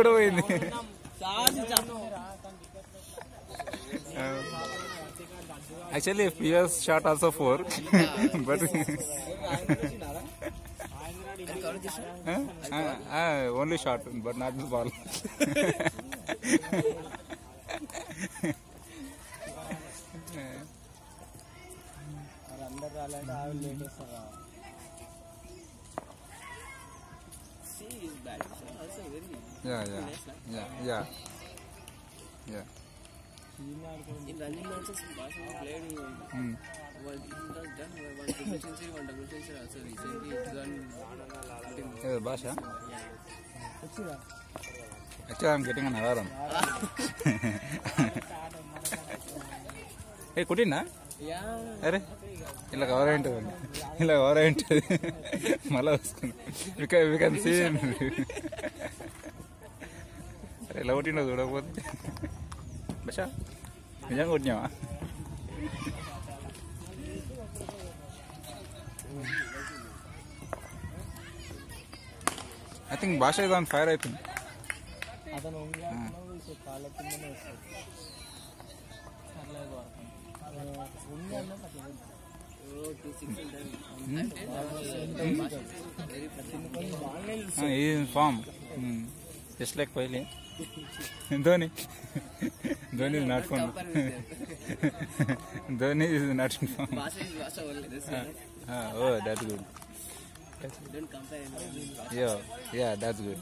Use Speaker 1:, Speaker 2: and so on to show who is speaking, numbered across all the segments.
Speaker 1: కూడా పోయింది. Actually, PS shot also 4, but only shot, but not the ball. Yeah.
Speaker 2: In running matches, Basha played one double century, one double century also recently.
Speaker 1: Basha? Actually, I'm getting an alarm. Hey, Kutina?
Speaker 2: Yeah.
Speaker 1: Are? Illa cover into Malas. We can see him. I love it. Basha? Young good now. I think Basha is on fire, I think. He is in form. Just like Kohli. Dhoni is not fun. Dhoni is not in form. Oh, that's good.
Speaker 2: Don't compare.
Speaker 1: Yeah, that's good.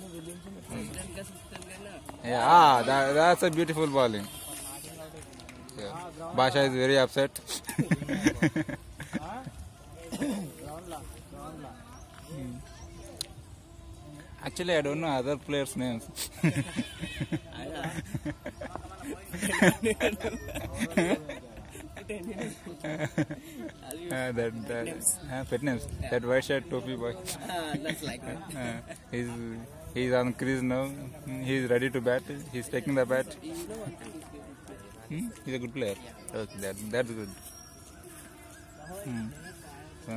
Speaker 1: Yeah, that's a beautiful bowling. Yeah. Basha is very upset. Actually, I don't know other players' names. Pet names. That white shirt topi boy.
Speaker 2: That's like that.
Speaker 1: He's on crease now. He's ready to bat. He's taking the bat. He's a good player. Okay, that's good. So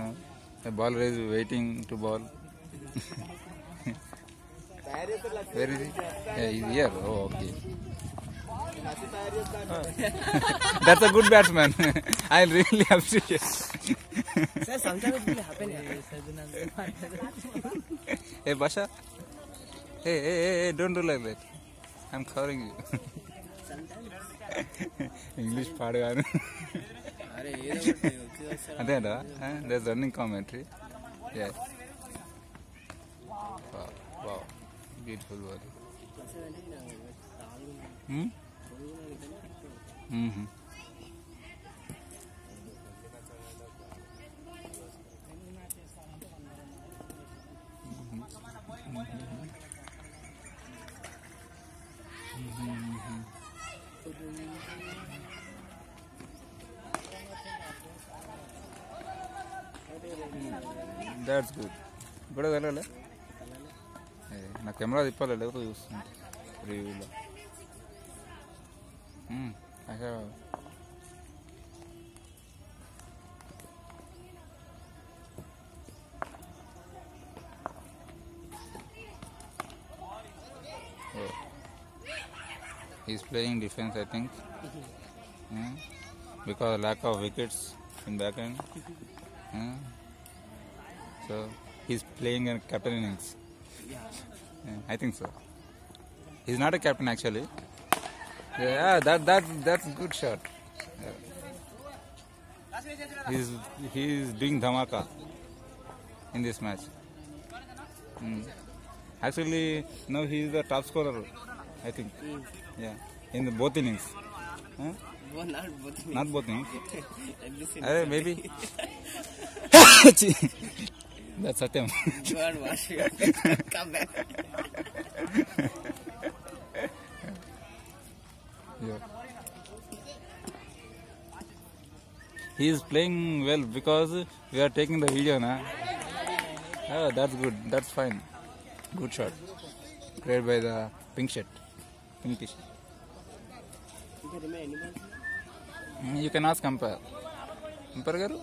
Speaker 1: the bowler is waiting to bowl. Where is he? Yeah, he's here. Oh, okay. That's a good batsman. I really appreciate.
Speaker 2: Sir, sometimes it will happen.
Speaker 1: Hey, Basha. Hey, don't do like that. I'm covering you. English padaganu. There's running commentary. Yeah. Wow. Beautiful body. That's good. Good as well. Na camera dippale lego use review lo. He's playing defense, I think, because lack of wickets in back end. So he's playing a captain innings. I think so. He's not a captain actually. Yeah, that's good shot. He's doing dhamaka in this match. Actually, now he is the top scorer, I think. Yeah, in the both innings. Not both innings. Maybe. That's Satyam.
Speaker 2: Come back.
Speaker 1: Yeah. He is playing well because we are taking the video now. Oh, that's good. That's fine. Good shot. Played by the pink shirt. Pinkish. You can ask umpire. Umpire garu?